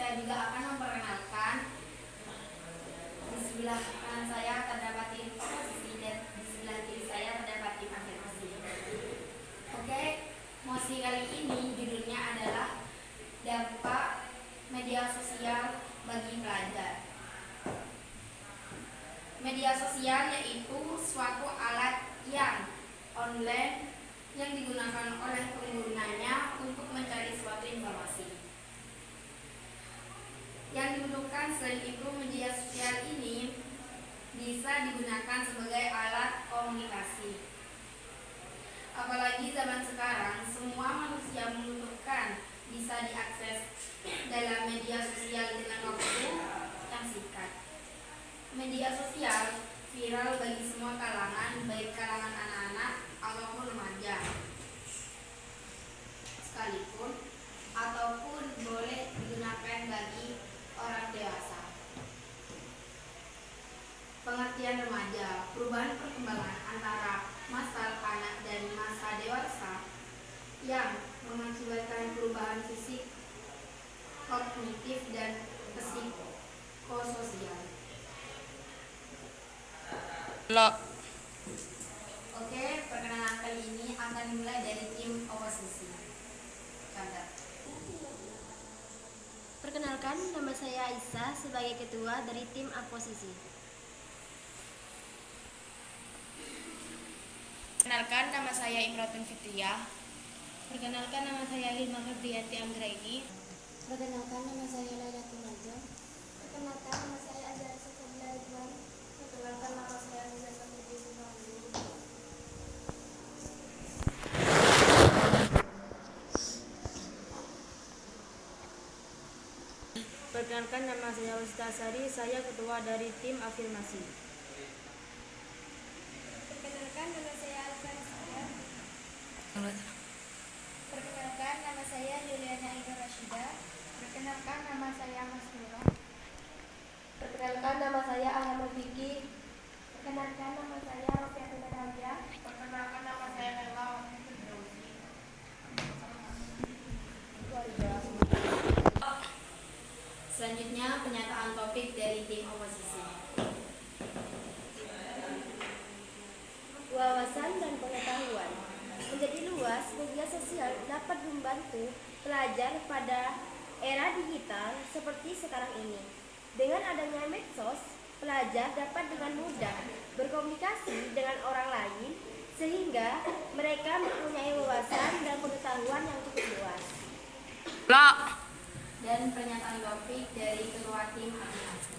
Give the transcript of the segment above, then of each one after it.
saya juga akan memperkenalkan. Di sebelah kanan saya terdapat tim oposisi dan di sebelah kiri saya terdapat tim afirmasi. Oke, mosi kali ini judulnya adalah dampak media sosial bagi pelajar. Media sosial yaitu suatu alat yang online yang digunakan oleh penggunanya untuk mencari suatu informasi. Yang dibutuhkan selain itu, media sosial ini bisa digunakan sebagai alat komunikasi. Apalagi zaman sekarang, semua manusia membutuhkan bisa diakses dalam media sosial dengan waktu yang singkat. Media sosial viral bagi semua kalangan, baik kalangan anak-anak ataupun remaja sekalipun, ataupun boleh digunakan bagi orang dewasa. Pengertian remaja, perubahan perkembangan antara masa anak dan masa dewasa yang mengakibatkan perubahan fisik, kognitif, dan psikososial. Oke, perkenalan kali ini akan dimulai dari tim oposisi. Canda. Perkenalkan, nama saya Aisyah sebagai ketua dari tim oposisi. Perkenalkan, nama saya Imratun Fitriah. Perkenalkan, nama saya Hilma Febriati Anggraini. Perkenalkan, nama saya Lailatul Najwa. Perkenalkan, nama saya Azhar Sofia Ridwan. Perkenalkan, nama saya Riza Samudi Sumardi. Perkenalkan, nama saya Wasita Asari, saya ketua dari tim afirmasi. Perkenalkan, nama saya Alfan Asya. Perkenalkan, nama saya Juliana Ida Rashida. Perkenalkan, nama saya Mas Nurah. Perkenalkan, nama saya Ahmad Vicky. Perkenalkan, nama saya Rofiatul Nadia. Perkenalkan, nama saya Nela Firdausi. Selanjutnya penyataan topik dari tim oposisi. Wawasan dan pengetahuan. Menjadi luas, media sosial dapat membantu pelajar pada era digital seperti sekarang ini. Dengan adanya medsos, pelajar dapat dengan mudah berkomunikasi dengan orang lain sehingga mereka mempunyai wawasan dan pengetahuan yang cukup luas. Dan pernyataan topik dari ketua tim afirmasi.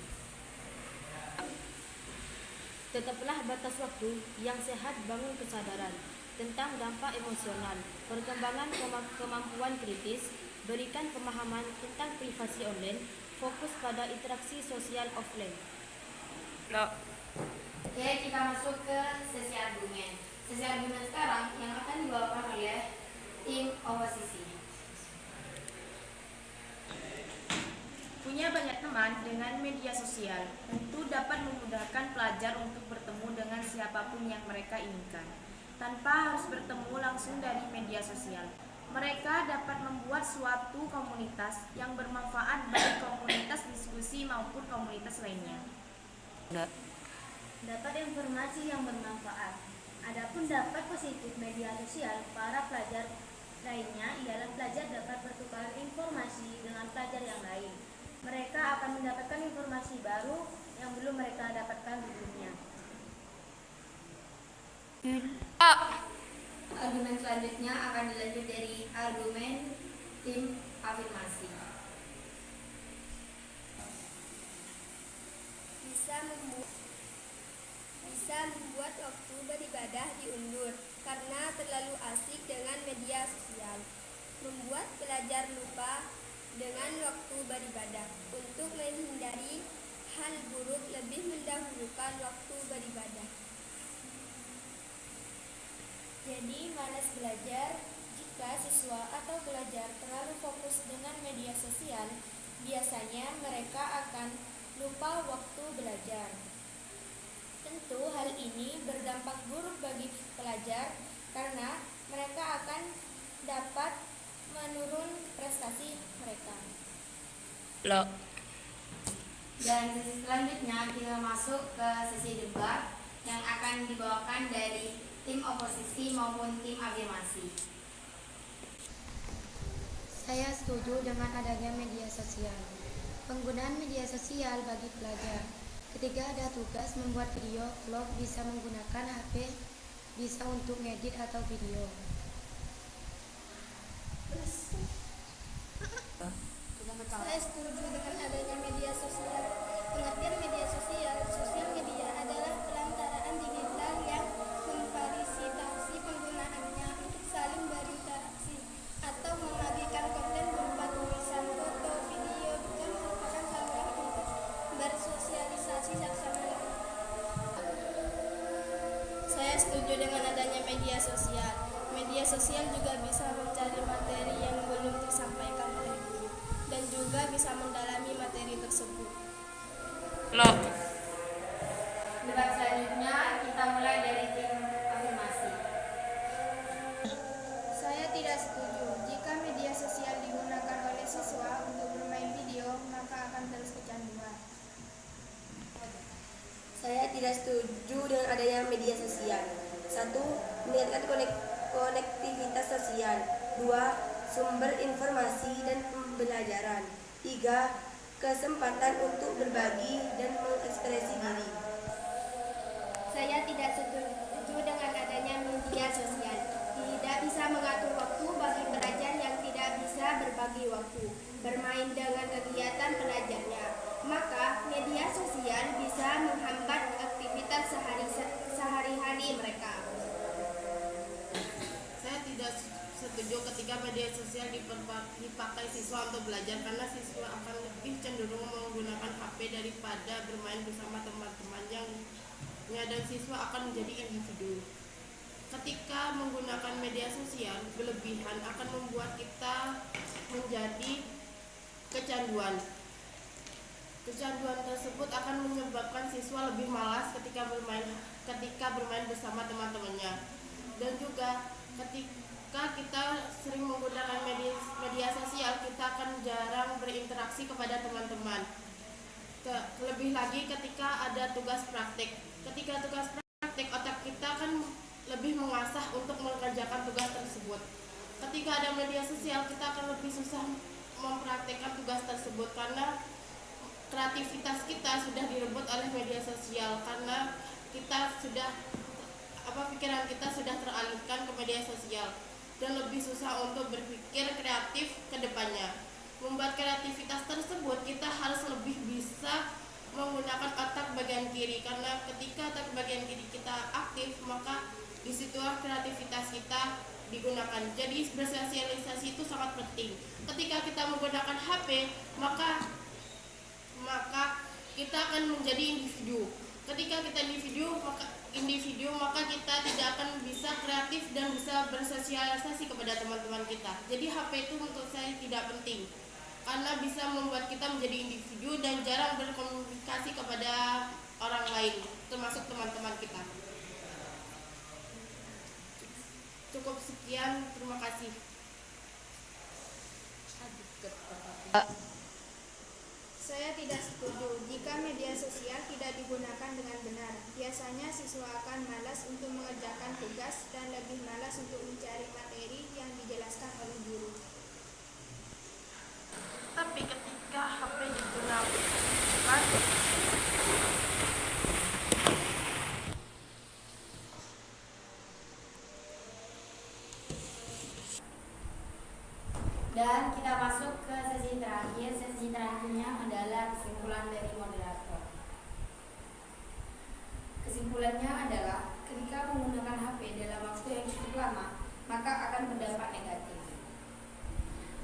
Tetaplah batas waktu yang sehat, bangun kesadaran tentang dampak emosional, perkembangan kemampuan kritis, berikan pemahaman tentang privasi online, fokus pada interaksi sosial offline. Oke, kita masuk ke sesi argumen. Sesi argumen sekarang yang akan dibawakan oleh tim oposisi. Punya banyak teman dengan media sosial tentu dapat memudahkan pelajar untuk bertemu dengan siapapun yang mereka inginkan, tanpa harus bertemu langsung dari media sosial. Mereka dapat membuat suatu komunitas yang bermanfaat bagi komunitas diskusi maupun komunitas lainnya. Dapat informasi yang bermanfaat. Adapun dampak positif media sosial para pelajar lainnya ialah pelajar dapat bertukar informasi dengan pelajar yang lain. Mereka akan mendapatkan informasi baru yang belum mereka dapatkan sebelumnya. Argumen selanjutnya akan dilanjut dari argumen tim afirmasi. Bisa membuat waktu beribadah diundur karena terlalu asik dengan media sosial. Membuat pelajar lupa dengan waktu beribadah. Untuk menghindari hal buruk, lebih mendahulukan waktu beribadah. Jadi malas belajar. Jika siswa atau pelajar terlalu fokus dengan media sosial, biasanya mereka akan lupa waktu belajar. Tentu hal ini berdampak buruk bagi pelajar karena mereka akan dapat menurun prestasi mereka. Lo. Dan sesi selanjutnya kita masuk ke sesi debat yang akan dibawakan dari tim oposisi maupun tim afirmasi. Saya setuju dengan adanya media sosial. Penggunaan media sosial bagi pelajar. Ketika ada tugas membuat video, vlog bisa menggunakan HP, bisa untuk ngedit atau video. Saya setuju dengan adanya media sosial. Pengertian media sosial, sosial media adalah perantaraan digital yang memfasilitasi penggunaannya untuk saling berinteraksi atau membagikan konten berupa tulisan, foto, video, juga merupakan sarana untuk bersosialisasi sama lain. Saya setuju dengan adanya media sosial. Media sosial juga bisa mencari materi yang belum tersampaikan oleh guru dan juga bisa mendalami materi tersebut. Lo. Debat selanjutnya kita mulai dari tim afirmasi. Saya tidak setuju. Jika media sosial digunakan oleh siswa untuk bermain video, maka akan terus kecanduan. Saya tidak setuju dengan adanya media sosial. 1. Meningkatkan konektivitas sosial. 2. Sumber informasi dan pembelajaran. 3. Kesempatan untuk berbagi dan mengekspresi diri. Saya tidak setuju dengan adanya media sosial. Tidak bisa mengatur waktu bagi pelajar yang tidak bisa berbagi waktu, bermain dengan kegiatan pelajarnya. Maka media sosial bisa menghambat aktivitas sehari-hari mereka. Saya tidak setuju ketika media sosial dipakai siswa untuk belajar, karena siswa akan lebih cenderung menggunakan HP daripada bermain bersama teman-temannya, dan siswa akan menjadi individu. Ketika menggunakan media sosial berlebihan akan membuat kita menjadi kecanduan. Kecanduan tersebut akan menyebabkan siswa lebih malas ketika bermain bersama teman-temannya. Dan juga ketika kita sering menggunakan media sosial, kita akan jarang berinteraksi kepada teman-teman. Lebih lagi ketika ada tugas praktik. Ketika tugas praktik, otak kita akan lebih mengasah untuk mengerjakan tugas tersebut. Ketika ada media sosial, kita akan lebih susah mempraktikkan tugas tersebut karena kreativitas kita sudah direbut oleh media sosial, karena pikiran kita sudah teralihkan ke media sosial dan lebih susah untuk berpikir kreatif ke depannya. Membuat kreativitas tersebut, kita harus lebih bisa menggunakan otak bagian kiri, karena ketika otak bagian kiri kita aktif, maka disitulah kreativitas kita digunakan. Jadi bersosialisasi itu sangat penting. Ketika kita menggunakan HP, maka kita akan menjadi individu. Ketika kita individu, maka kita tidak akan bisa kreatif dan bisa bersosialisasi kepada teman-teman kita. Jadi HP itu menurut saya tidak penting, karena bisa membuat kita menjadi individu dan jarang berkomunikasi kepada orang lain, termasuk teman-teman kita. Cukup sekian, terima kasih. Saya tidak setuju jika media sosial tidak digunakan dengan benar. Biasanya siswa akan malas untuk mengerjakan tugas dan lebih malas untuk mencari materi yang dijelaskan oleh guru. Tapi ketika HP digunakan Dan kita masuk ke sesi terakhir. Sesi terakhirnya adalah kesimpulan dari moderator. Kesimpulannya adalah ketika menggunakan HP dalam waktu yang cukup lama, maka akan berdampak negatif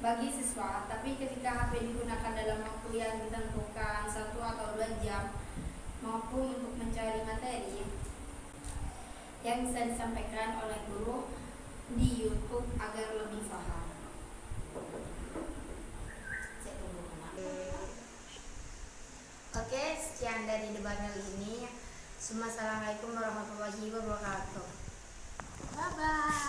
bagi siswa. Tapi ketika HP digunakan dalam waktu yang ditentukan 1 atau 2 jam, maupun untuk mencari materi yang bisa disampaikan oleh guru di YouTube agar lebih paham. Oke, sekian dari debat kali ini. Assalamualaikum warahmatullahi wabarakatuh. Bye-bye.